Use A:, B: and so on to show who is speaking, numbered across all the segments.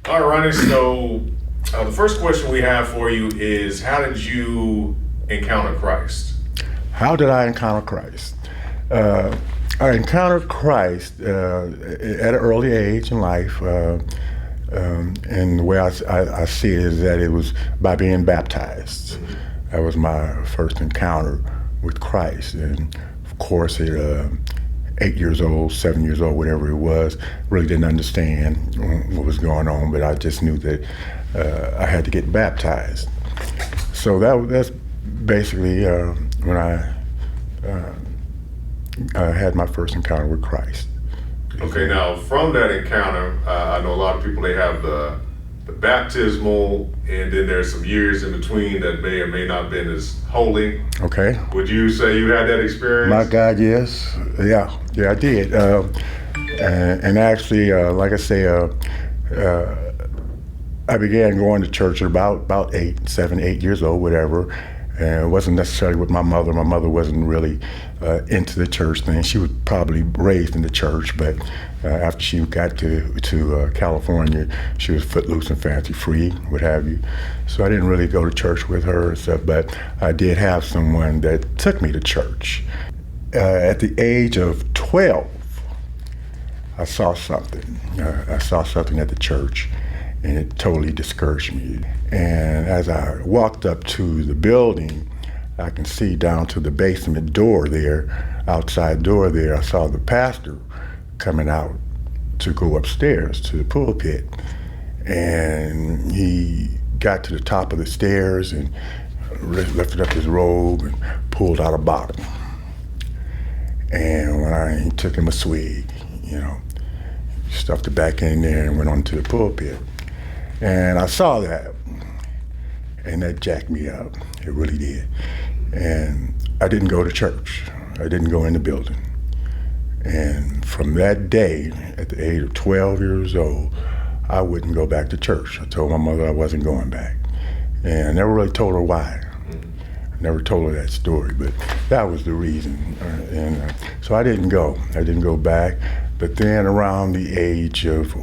A: All right, Ronnie. So the first question we have for you is, how did you encounter Christ?
B: How did I encounter Christ? I encountered Christ at an early age in life, and the way I see it is that it was by being baptized. That was my first encounter with Christ, and of course, at 8 years old, 7 years old, whatever it was, really didn't understand what was going on, but I just knew that I had to get baptized. So that's basically when I had my first encounter with Christ.
A: Okay, now from that encounter, I know a lot of people, they have the baptismal, and then there's some years in between that may or may not have been as holy.
B: Okay.
A: Would you say you had that experience?
B: My God, yes. Yeah, I did. And actually, like I say, I began going to church at about 7, 8 years old, whatever. And it wasn't necessarily with my mother. My mother wasn't really into the church thing. She was probably raised in the church, but after she got to California, she was footloose and fancy free, what have you. So I didn't really go to church with her and stuff, but I did have someone that took me to church. At the age of 12, I saw something. I saw something at the church, and it totally discouraged me. And as I walked up to the building, I can see down to the basement door there, outside door there, I saw the pastor coming out to go upstairs to the pulpit. And he got to the top of the stairs and lifted up his robe and pulled out a bottle. And when he took him a swig, stuffed it back in there and went on to the pulpit. And I saw that, and that jacked me up. It really did. And I didn't go to church. I didn't go in the building. And from that day, at the age of 12 years old, I wouldn't go back to church. I told my mother I wasn't going back. And I never really told her why. I never told her that story, but that was the reason. So I didn't go. I didn't go back. But then around the age of,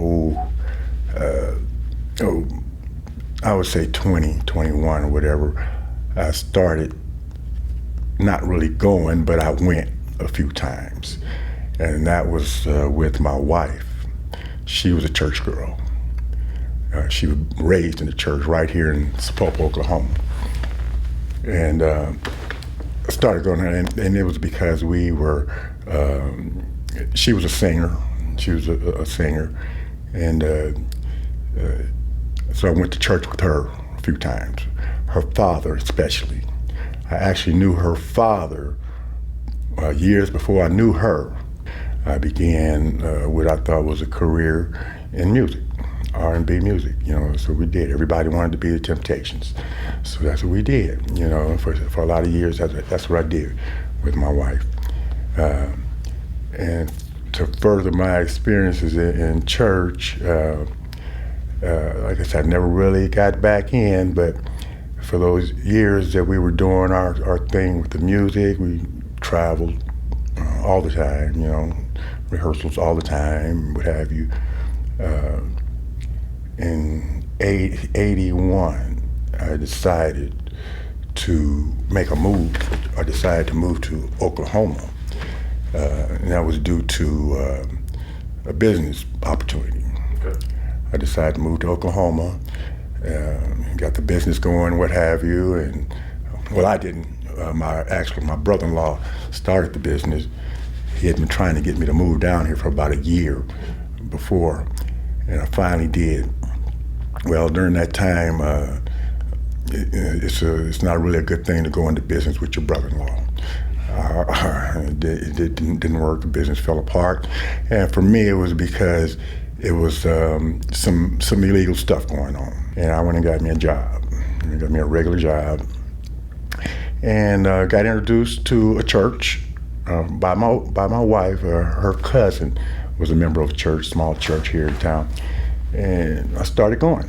B: I would say 20, 21 or whatever, I started not really going, but I went a few times. And that was with my wife. She was a church girl. She was raised in the church right here in Sapulpa, Oklahoma. And I started going there, and it was because we were, she was a singer. She was a singer. And so I went to church with her a few times, her father especially. I actually knew her father years before I knew her. I began what I thought was a career in music, R&B music, so we did. Everybody wanted to be the Temptations, so that's what we did, for a lot of years. That's what I did with my wife. And to further my experiences in church, like I said, I never really got back in, but for those years that we were doing our thing with the music, we traveled all the time, rehearsals all the time, what have you. In 81, I decided to make a move. I decided to move to Oklahoma, and that was due to a business opportunity.
A: Okay.
B: I decided to move to Oklahoma, got the business going, what have you, and well, I didn't. My brother-in-law started the business. He had been trying to get me to move down here for about a year before, and I finally did. Well, during that time, it's not really a good thing to go into business with your brother-in-law. It didn't work. The business fell apart, and for me, it was because it was some illegal stuff going on, and I went and got me a job. I got me a regular job, and got introduced to a church by my wife. Her cousin was a member of a church, small church here in town, and I started going.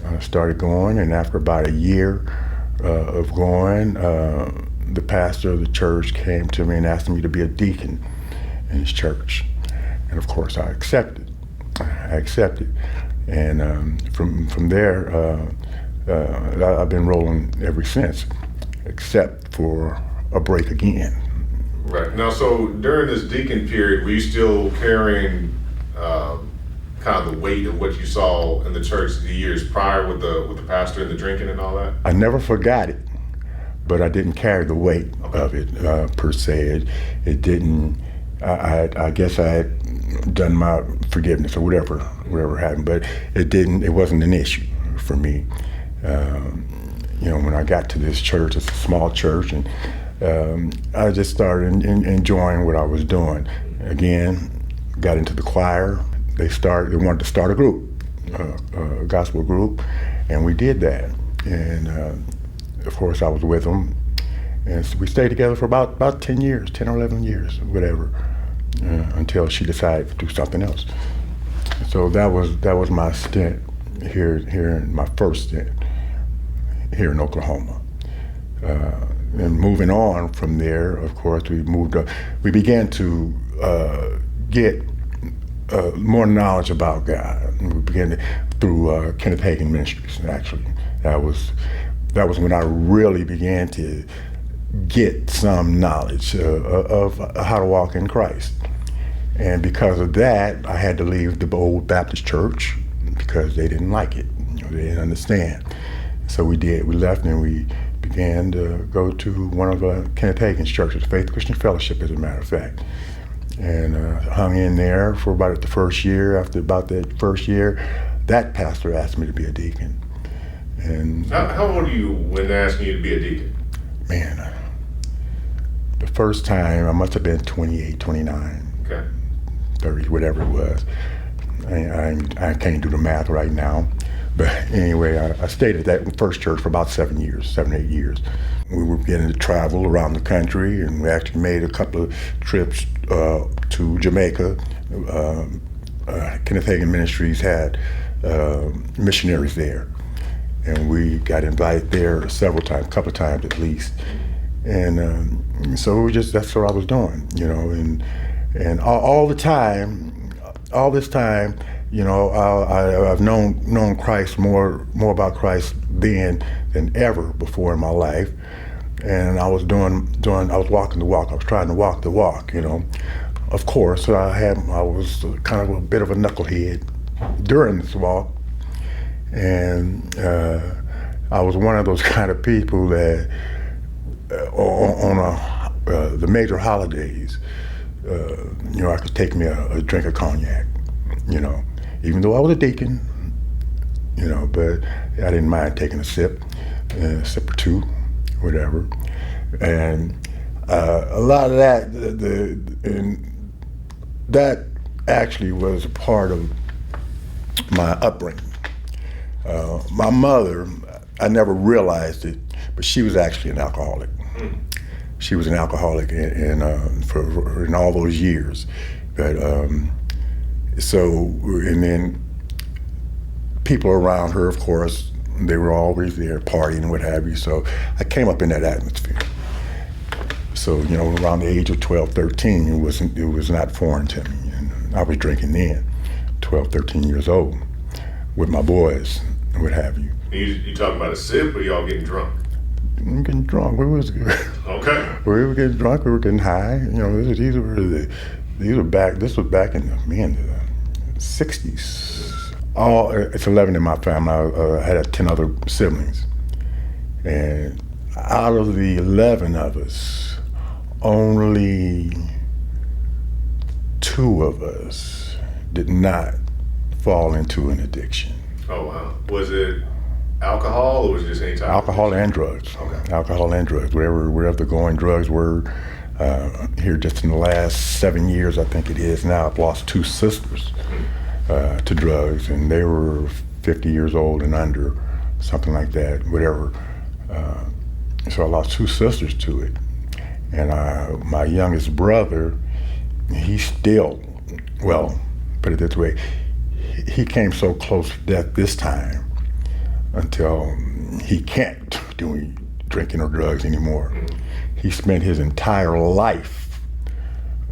B: And after about a year of going, the pastor of the church came to me and asked me to be a deacon in his church, and of course I accepted. And from there, I've been rolling ever since, except for a break again.
A: Right. Now, so during this deacon period, were you still carrying kind of the weight of what you saw in the church the years prior with the pastor and the drinking and all that?
B: I never forgot it, but I didn't carry the weight of it per se. It didn't. I guess I had done my forgiveness or whatever happened, but it didn't. It wasn't an issue for me. When I got to this church, it's a small church, and I just started enjoying what I was doing. Again, got into the choir. They wanted to start a group, a gospel group, and we did that. And of course, I was with them, and so we stayed together for about 10 years, 10 or 11 years, whatever, until she decided to do something else. So that was my stint here in my first stint here in Oklahoma. And moving on from there, of course, we began to get more knowledge about God. And we began through Kenneth Hagin Ministries, actually. That was when I really began to get some knowledge of how to walk in Christ. And because of that, I had to leave the old Baptist church because they didn't like it. They didn't understand. So we did. We left and we began to go to one of Kenneth Hagin's churches, Faith Christian Fellowship, as a matter of fact. And hung in there for about the first year. After about that first year, that pastor asked me to be a deacon. And
A: how old are you when they're asking you to be a deacon?
B: Man, the first time I must have been 28, 29,
A: okay.
B: 30, whatever it was. I can't do the math right now. But anyway, I stayed at that first church for about 7, 8 years. We were beginning to travel around the country, and we actually made a couple of trips to Jamaica. Kenneth Hagin Ministries had missionaries there, and we got invited there several times, a couple of times at least. And so that's what I was doing, and all the time, all this time, I've known Christ more about Christ then than ever before in my life, and I was walking the walk. I was trying to walk the walk. Of course, I was kind of a bit of a knucklehead during this walk, and I was one of those kind of people that on the major holidays, I could take me a drink of cognac, even though I was a deacon, but I didn't mind taking a sip or two, whatever. And a lot of that actually was a part of my upbringing. My mother, I never realized it, but she was actually an alcoholic. She was an alcoholic in all those years. But and then people around her, of course, they were always there partying and what have you. So I came up in that atmosphere. So, around the age of 12, 13, it was not foreign to me. And I was drinking then, 12, 13 years old, with my boys and what have you.
A: You talking about a sip, or y'all getting drunk?
B: Getting drunk.
A: Okay.
B: We were getting drunk. We were getting high. This was back in the 60s. It's 11 in my family. I had 10 other siblings, and out of the 11 of us, only 2 of us did not fall into an addiction.
A: Oh wow! Was it alcohol, or was it just any type?
B: Alcohol and drugs.
A: Okay.
B: Alcohol and drugs. Wherever the going drugs were. Here, just in the last 7 years, I think it is now, I've lost 2 sisters to drugs, and they were 50 years old and under, something like that, whatever. So I lost 2 sisters to it. And my youngest brother, he still, well, put it this way, he came so close to death this time until he can't do any drinking or drugs anymore. He spent his entire life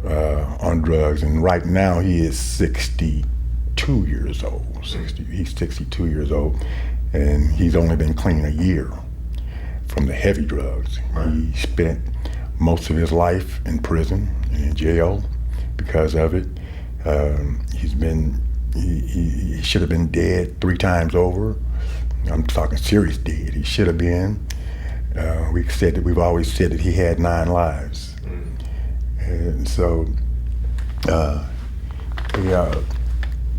B: on drugs, and right now he is 62. 62 years old. He's 62 years old, and he's only been clean a year from the heavy drugs.
A: Right.
B: He spent most of his life in prison and in jail because of it. He should have been dead 3 times over. I'm talking serious dead. He should have been. We've always said that he had 9 lives. And so,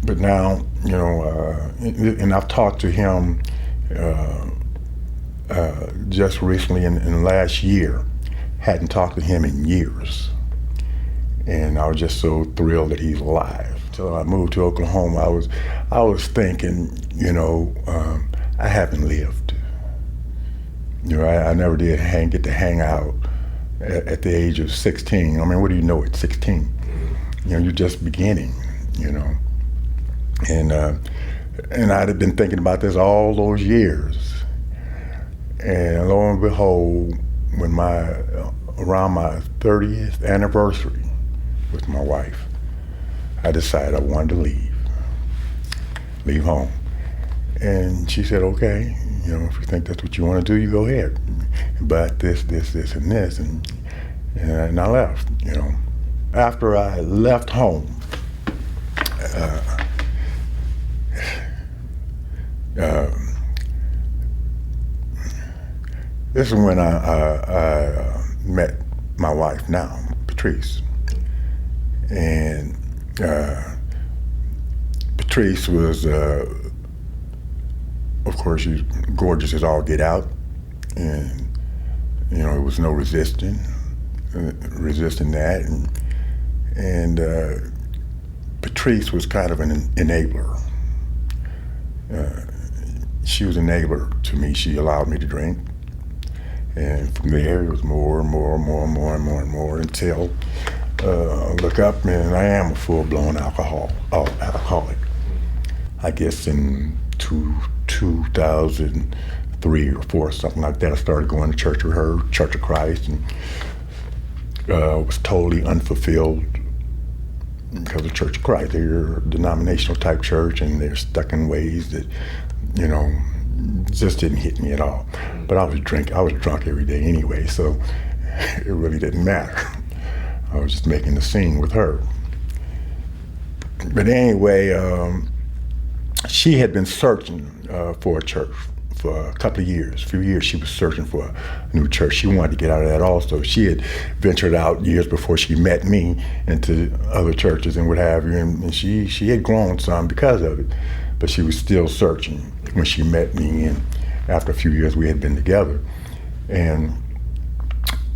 B: but now, and I've talked to him just recently in the last year. Hadn't talked to him in years. And I was just so thrilled that he's alive. Until I moved to Oklahoma, I was thinking, I haven't lived. I never did get to hang out at the age of 16. I mean, what do you know at 16? You're just beginning, And I'd have been thinking about this all those years. And lo and behold, around my 30th anniversary with my wife, I decided I wanted to leave home. And she said, okay, if you think that's what you want to do, you go ahead. But this, and this, and I left, After I left home, this is when I met my wife now, Patrice. And Patrice was, of course, she's gorgeous as all get out. And, there was no resisting that. And Patrice was kind of an enabler. She was an enabler to me. She allowed me to drink. And from there, it was more and more until look up, and I am a full-blown alcoholic. I guess in 2003 or 4, something like that, I started going to church with her, Church of Christ, and was totally unfulfilled because of Church of Christ. They're a denominational type church, and they're stuck in ways that, just didn't hit me at all. But I was drunk every day anyway, so it really didn't matter. I was just making the scene with her. But anyway, she had been searching for a church for a few years. She was searching for a new church. She wanted to get out of that also. She had ventured out years before she met me into other churches and what have you, and she had grown some because of it, but she was still searching when she met me, and after a few years we had been together. And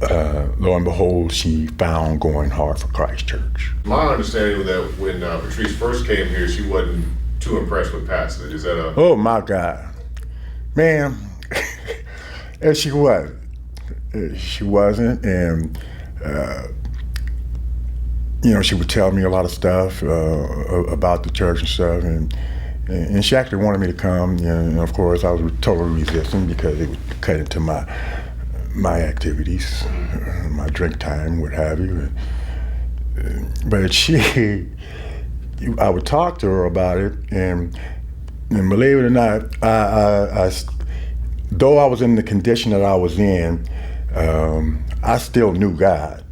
B: lo and behold, she found Going Hard for Christ Church.
A: My understanding was that when Patrice first came here, she wasn't too impressed with Pastor. Is that a...
B: Oh my God, man, and she wasn't. And she would tell me a lot of stuff about the church and stuff, and she actually wanted me to come. And of course, I was totally resistant because it would cut into my activities, my drink time, what have you. But I would talk to her about it, and believe it or not, I though I was in the condition that I was in, I still knew God.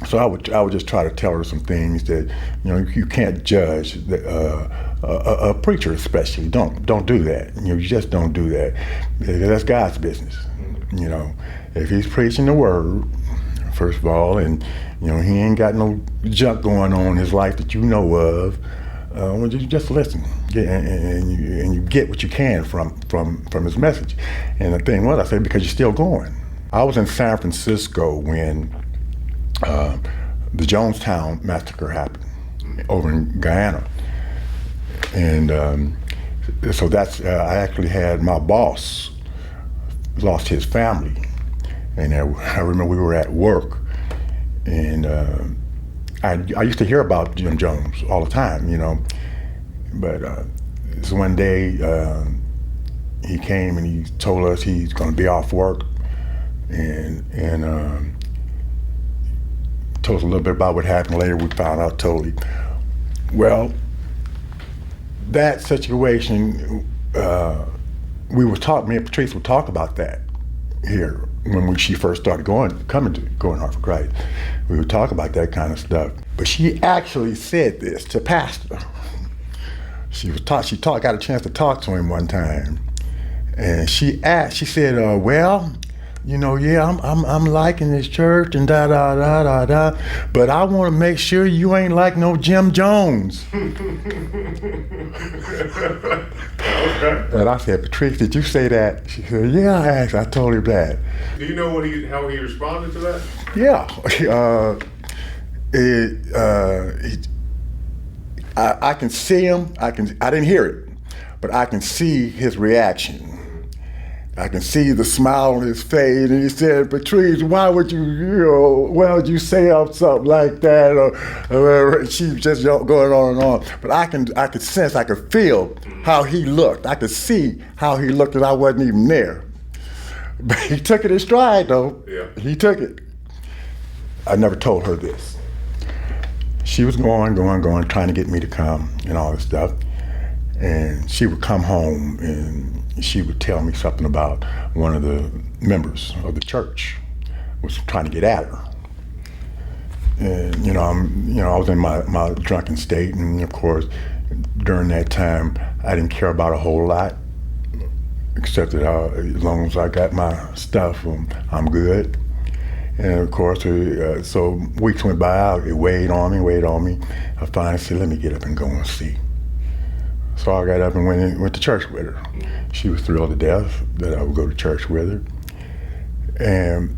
B: So I would just try to tell her some things that, you can't judge a preacher, especially. Don't do that. You just don't do that, because that's God's business. If he's preaching the word, first of all, and he ain't got no junk going on in his life that you know of, well, you just listen, and you get what you can from his message. And the thing was, I said, because you're still going. I was in San Francisco when the Jonestown massacre happened over in Guyana, and so that's I actually had my boss lost his family, and I remember we were at work, and I used to hear about Jim Jones all the time, but so one day he came and he told us he's going to be off work, and told us a little bit about what happened. Later we found out totally Well, that situation, we were talking. Me and Patrice would talk about that here when she first started going Heart for Christ. We would talk about that kind of stuff. But she actually said this to Pastor. She got a chance to talk to him one time, and she said, well, yeah, I'm liking this church and da da da da da, but I want to make sure you ain't like no Jim Jones.
A: Okay.
B: And I said, Patrice, did you say that? She said, yeah, I told her that.
A: Do you know how he responded to that?
B: Yeah. I can see him. I didn't hear it, but I can see his reaction. I can see the smile on his face, and he said, "Patrice, why would you say something like that?" Or she was just going on and on. But I could sense, I could feel how he looked. I could see how he looked, and I wasn't even there. But he took it in stride, though.
A: Yeah.
B: He took it. I never told her this. She was going, trying to get me to come and all this stuff. And she would come home and she would tell me something about one of the members of the church was trying to get at her. And I was in my drunken state, and of course, during that time, I didn't care about a whole lot, except that as long as I got my stuff, I'm good. And of course, so weeks went by, it weighed on me. I finally said, let me get up and go and see. So I got up and went to church with her. She was thrilled to death that I would go to church with her. And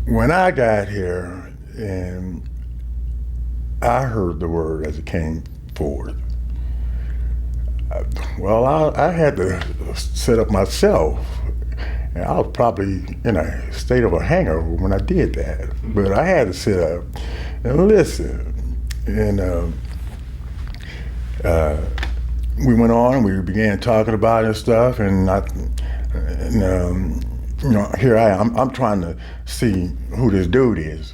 B: when I got here, and I heard the word as it came forward, I had to set up myself. And I was probably in a state of a hangover when I did that. But I had to sit up and listen. And we went on and we began talking about it and stuff. And here I am. I'm trying to see who this dude is,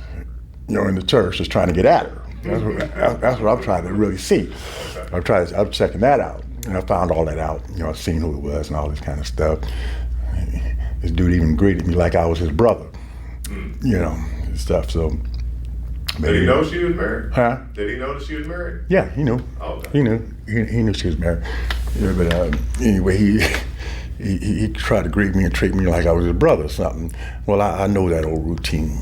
B: in the church, just trying to get at her. That's what I'm trying to really see. I'm checking that out. And I found all that out. I seen who it was and all this kind of stuff. This dude even greeted me like I was his brother, and stuff. So.
A: Did he know she was married?
B: Huh?
A: Did he know that she was married?
B: Yeah, he knew.
A: Oh, okay.
B: He knew. He knew she was married. Yeah, but anyway, he tried to greet me and treat me like I was his brother or something. Well, I know that old routine.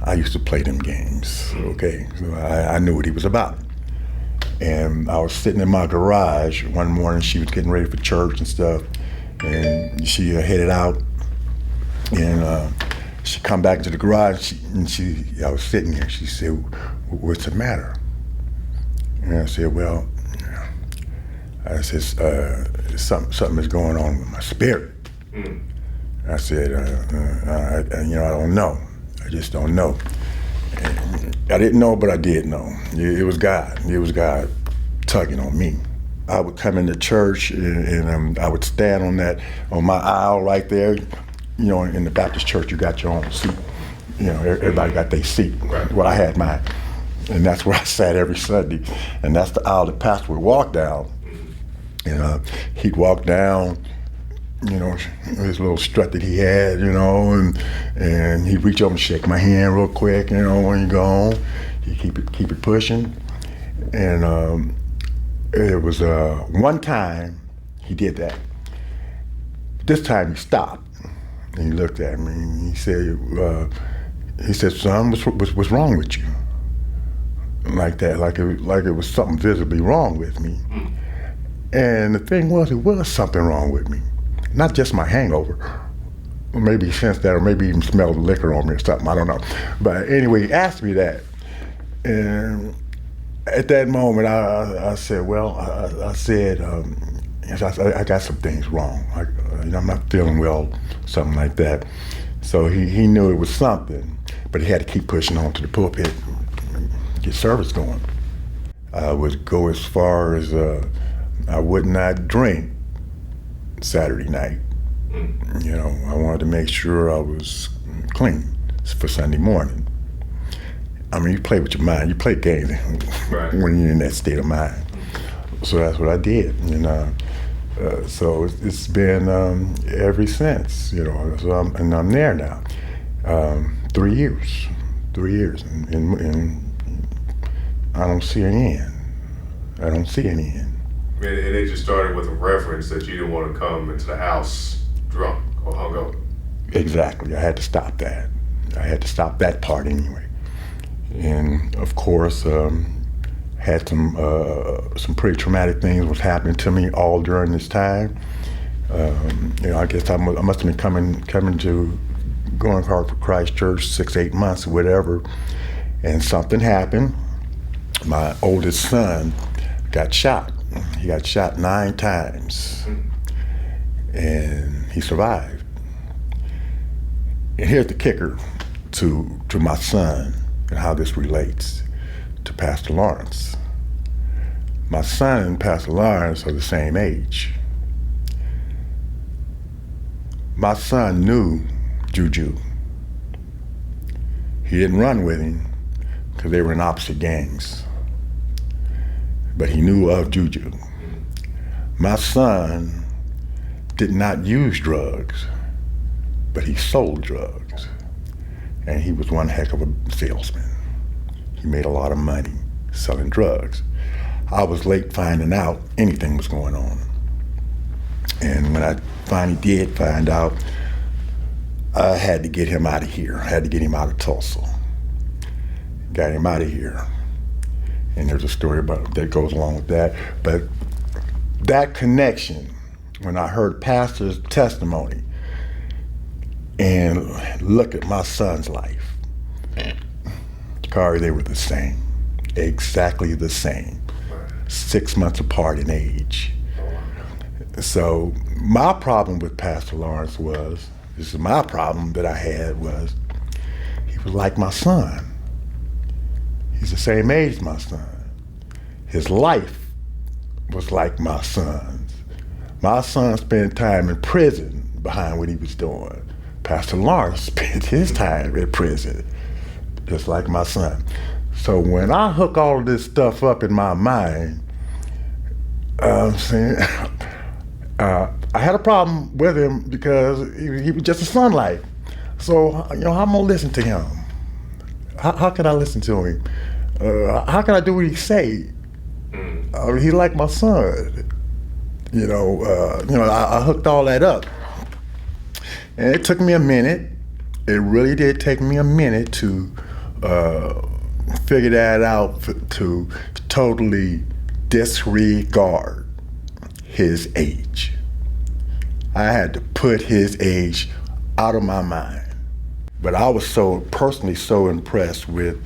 B: I used to play them games. Okay, so I knew what he was about. And I was sitting in my garage one morning. She was getting ready for church and stuff, and she headed out. And she come back into the garage, I was sitting there. She said, "What's the matter?" And I said, "Well," I said, "something is going on with my spirit." I said, I don't know. I just don't know. And I didn't know, but I did know. It was God. It was God tugging on me. I would come into church and I would stand on my aisle right there. In the Baptist church, you got your own seat. Everybody got their seat.
A: Right.
B: Well, I had mine. And that's where I sat every Sunday. And that's the aisle the pastor would walk down. And he'd walk down, his little strut that he had, and he'd reach over and shake my hand real quick, when he go on. He'd keep it pushing. And it was one time he did that. This time he stopped. And he looked at me and he said, "Son, what's wrong with you?" Like that, like it was something visibly wrong with me. And the thing was, it was something wrong with me. Not just my hangover. Maybe he sensed that, or maybe even smelled the liquor on me or something, I don't know. But anyway, he asked me that. And at that moment, I said, I got some things wrong. I'm not feeling well, something like that. So he knew it was something, but he had to keep pushing on to the pulpit and get service going. I would go as far as I would not drink Saturday night. I wanted to make sure I was clean for Sunday morning. I mean, you play with your mind. You play games
A: right.
B: when you're in that state of mind. So that's what I did, so it's been ever since, So I'm there now. 3 years, and I don't see any end.
A: And it just started with a reference that you didn't want to come into the house drunk or hungover.
B: Exactly. I had to stop that. I had to stop that part anyway. And of course, had some pretty traumatic things was happening to me all during this time. I guess I must have been going hard for Christ Church 6-8 months or whatever, and something happened. My oldest son got shot. He got shot 9 times, and he survived. And here's the kicker to my son and how this relates to Pastor Lawrence. My son and Pastor Lawrence are the same age. My son knew Juju. He didn't run with him because they were in opposite gangs, but he knew of Juju. My son did not use drugs, but he sold drugs, and he was one heck of a salesman. He made a lot of money selling drugs. I was late finding out anything was going on. And when I finally did find out, I had to get him out of here. I had to get him out of Tulsa. Got him out of here. And there's a story about that goes along with that. But that connection, when I heard Pastor's testimony and look at my son's life, Kari, they were the same, exactly the same, 6 months apart in age. So my problem with Pastor Lawrence this is my problem that I had was, he was like my son. He's the same age as my son. His life was like my son's. My son spent time in prison behind what he was doing. Pastor Lawrence spent his time in prison, just like my son. So when I hook all of this stuff up in my mind, I had a problem with him because he was just a sunlight. So, how am I gonna listen to him? How can I listen to him? How can I do what he say? He like my son. I hooked all that up. And it took me a minute. It really did take me a minute to figure that out, to totally disregard his age. I had to put his age out of my mind. But I was personally so impressed with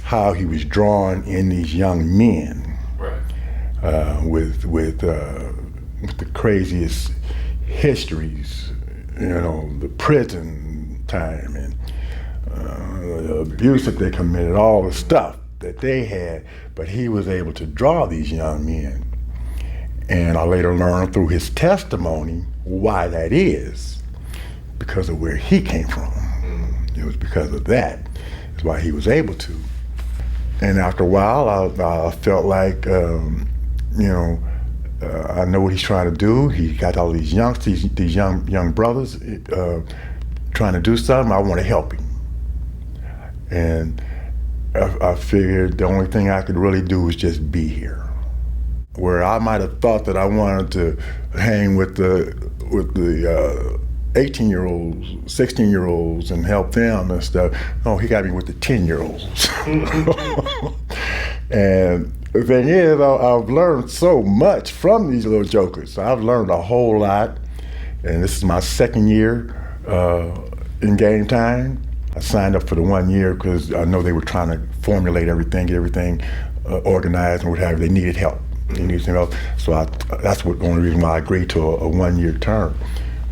B: how he was drawing in these young men, right? With the craziest histories, the prison time and the abuse that they committed, all the stuff that they had. But he was able to draw these young men. And I later learned through his testimony why that is, because of where he came from. It was because of that. That's why he was able to. And after a while, I felt like, I know what he's trying to do. He got all these youngsters, these young brothers trying to do something. I want to help him. And I figured the only thing I could really do was just be here. Where I might have thought that I wanted to hang with the 18-year-olds, 16-year-olds and help them and stuff. No, he got me with the 10-year-olds. And the thing is, I've learned so much from these little jokers. I've learned a whole lot, and this is my second year in Game Time. I signed up for the 1 year because I know they were trying to formulate everything, get everything organized and what have you. They needed help. So that's the only reason why I agreed to a 1 year term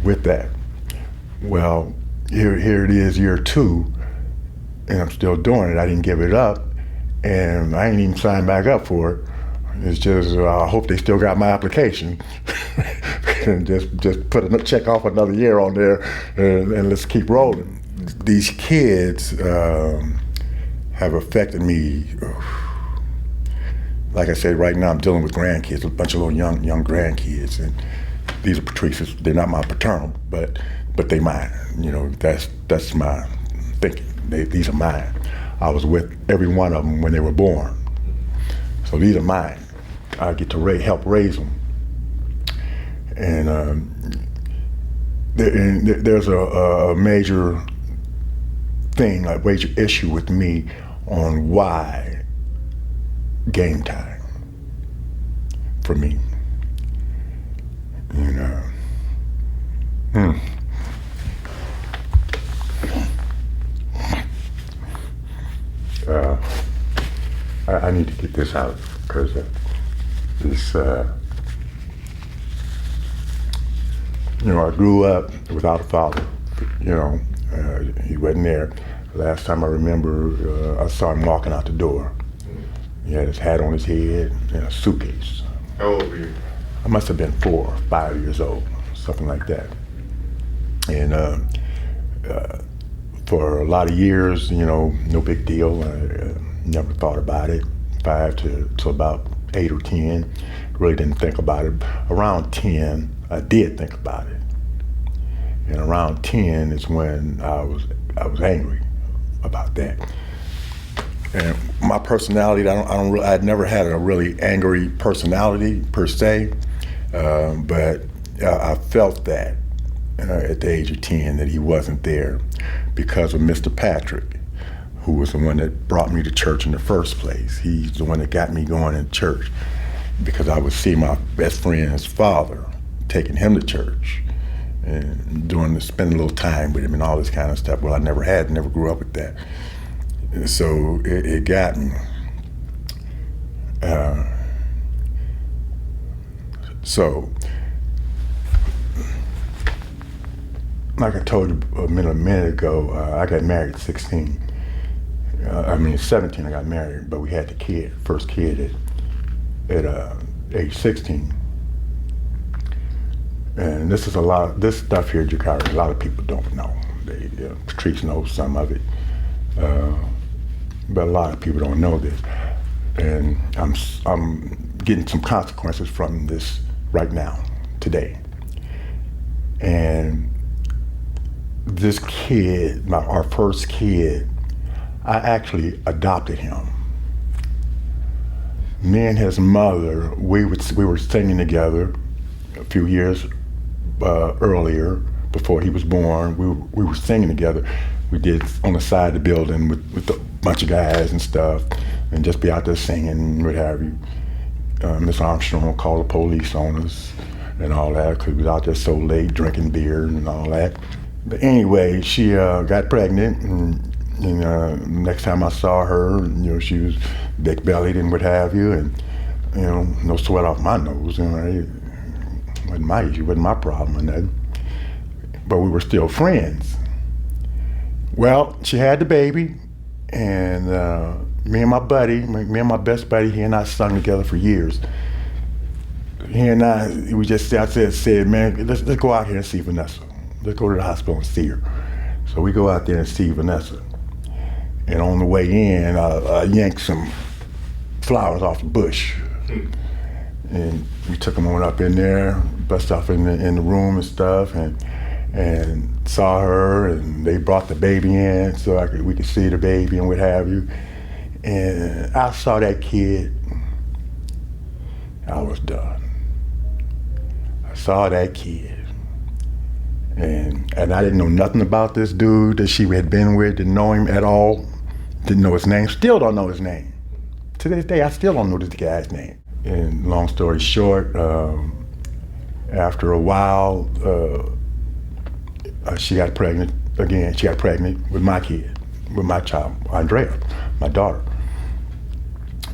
B: with that. Well, here it is, year 2, and I'm still doing it. I didn't give it up, and I ain't even signed back up for it. It's just I hope they still got my application, and just put a check off another year on there, and let's keep rolling. These kids have affected me like I said, right now I'm dealing with grandkids, a bunch of little young grandkids, and these are Patrice's. They're not my paternal, but they mine. You know, that's my thinking. These are mine. I was with every one of them when they were born, so these are mine. I get to help raise them, and there's a major thing, a major issue with me on why game time for me. You know. I need to get this out because this, you know, I grew up without a father. You know, he wasn't there. Last time I remember, I saw him walking out the door. He had his hat on his head and a suitcase.
A: How old were you?
B: I must have been 4 or 5 years old, something like that. And for a lot of years, you know, no big deal. I never thought about it. 5 to about 8 or 10, really didn't think about it. Around 10, I did think about it. And around 10 is when I was angry about that. And my personality, I'd never had a really angry personality per se, but I felt that at the age of 10 that he wasn't there because of Mr. Patrick, who was the one that brought me to church in the first place. He's the one that got me going to church because I would see my best friend's father taking him to church and spending a little time with him and all this kind of stuff. Well, I never grew up with that. So it got me. So, like I told you a minute ago, I got married at 16. 17 I got married, but we had the first kid at age 16. And this stuff here, Jakari, a lot of people don't know. Patrice knows some of it. But a lot of people don't know this, and I'm getting some consequences from this right now, today. And this kid, our first kid, I actually adopted him. Me and his mother, we were singing together a few years earlier, before he was born. We were singing together. We did on the side of the building with a bunch of guys and stuff, and just be out there singing, what have you. Miss Armstrong called the police on us and all that, because we was out there so late drinking beer and all that. But anyway, she got pregnant, and next time I saw her, you know, she was big-bellied and what have you, and you know, no sweat off my nose. You know, it wasn't my issue, wasn't my problem or nothing. But we were still friends. Well, she had the baby, and me and my best buddy, he and I sung together for years. He and I said, man, let's go out here and see Vanessa. Let's go to the hospital and see her. So we go out there and see Vanessa. And on the way in, I yanked some flowers off the bush. And we took them on up in there, bust off in the room and stuff, and saw her, and they brought the baby in so we could see the baby and what have you. And I saw that kid, I was done. I saw that kid, and I didn't know nothing about this dude that she had been with, didn't know him at all, didn't know his name, still don't know his name. To this day, I still don't know this guy's name. And long story short, after a while, she got pregnant again. She got pregnant with my kid, with my child, Andrea, my daughter.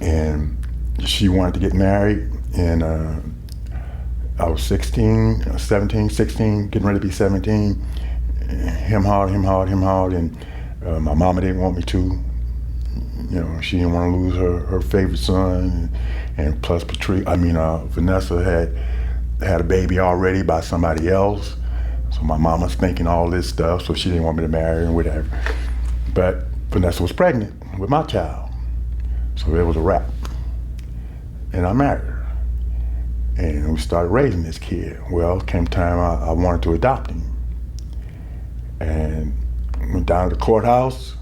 B: And she wanted to get married, and I was 16, 17, 16, getting ready to be 17. Him hard, and my mama didn't want me to. You know, she didn't want to lose her favorite son, and plus Vanessa had a baby already by somebody else. So my mama's thinking all this stuff, so she didn't want me to marry and whatever. But Vanessa was pregnant with my child, so it was a wrap. and I married her. And we started raising this kid. Well, came time I wanted to adopt him. And went down to the courthouse,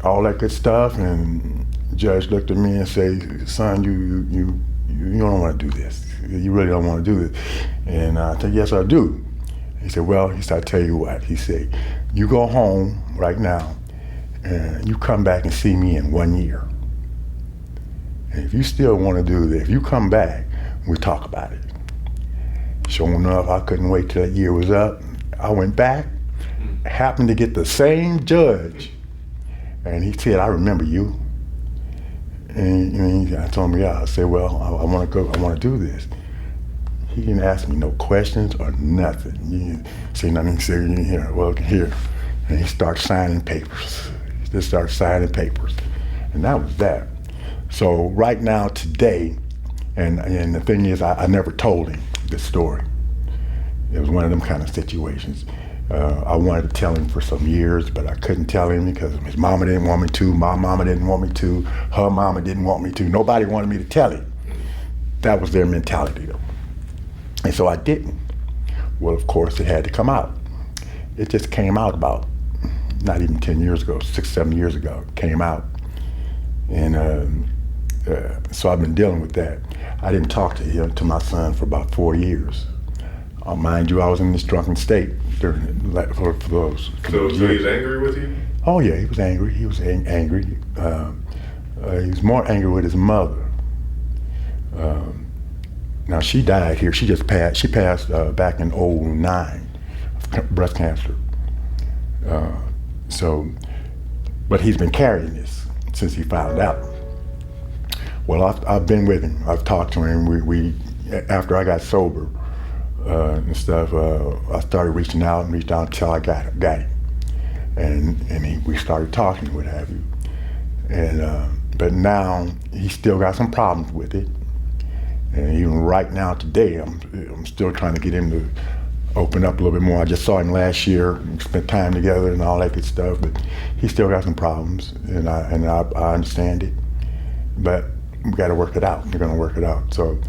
B: all that good stuff, and the judge looked at me and said, son, you don't want to do this. You really don't want to do this. And I said, yes, I do. He said, well, he said, I'll tell you what. He said, you go home right now and you come back and see me in 1 year. And if you still want to do this, if you come back, we talk about it. Sure enough, I couldn't wait till that year was up. I went back, happened to get the same judge, and he said, I remember you. And I told him, yeah. I said, well, I want to go. I want to do this. He didn't ask me no questions or nothing. He didn't say nothing. He said, here, well, here. And he started signing papers. He just started signing papers. And that was that. So right now, today, and the thing is, I never told him this story. It was one of them kind of situations. I wanted to tell him for some years, but I couldn't tell him because his mama didn't want me to, my mama didn't want me to, her mama didn't want me to. Nobody wanted me to tell him. That was their mentality, though. And so I didn't. Well, of course, it had to come out. It just came out about, not even 10 years ago, 6, 7 years ago, it came out. And so I've been dealing with that. I didn't talk to my son for about 4 years. Mind you, I was in this drunken state for those.
A: So he was angry with you?
B: Oh yeah, he was angry. He was angry. He was more angry with his mother. Now she died here. She just passed. She passed back in '09, breast cancer. But he's been carrying this since he found out. Well, I've been with him. I've talked to him. We after I got sober and stuff, I started reaching out until I got him, and we started talking, what have you. And but now he's still got some problems with it. And even right now, today, I'm still trying to get him to open up a little bit more. I just saw him last year, and spent time together and all that good stuff, but he still got some problems, and I understand it. But we got to work it out. We're going to work it out. So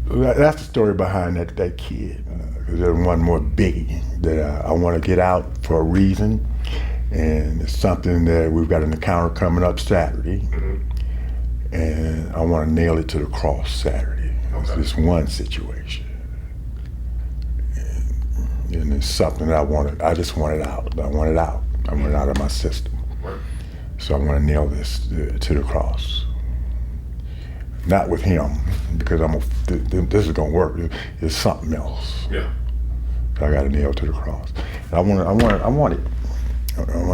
B: that's the story behind that kid. There's one more biggie that I want to get out for a reason, and it's something that we've got an encounter coming up Saturday, and I want to nail it to the cross Saturday. It's this one situation, and it's something that I just want it out. I want it out. I want it out of my system. So I want to nail this to the cross. Not with him, because this is gonna work. It's something else.
A: Yeah.
B: I got to nail to the cross. And I want it. I want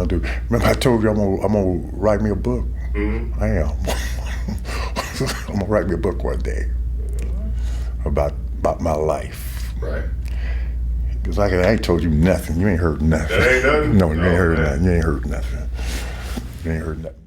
B: to do. Remember, I told you I'm gonna write me a book. Mm-hmm. I am. I'm gonna write me a book one day about my life.
A: Right.
B: Because I ain't told you nothing. You ain't heard nothing.
A: That ain't nothing?
B: No, you ain't heard nothing. You ain't heard nothing. You ain't heard nothing.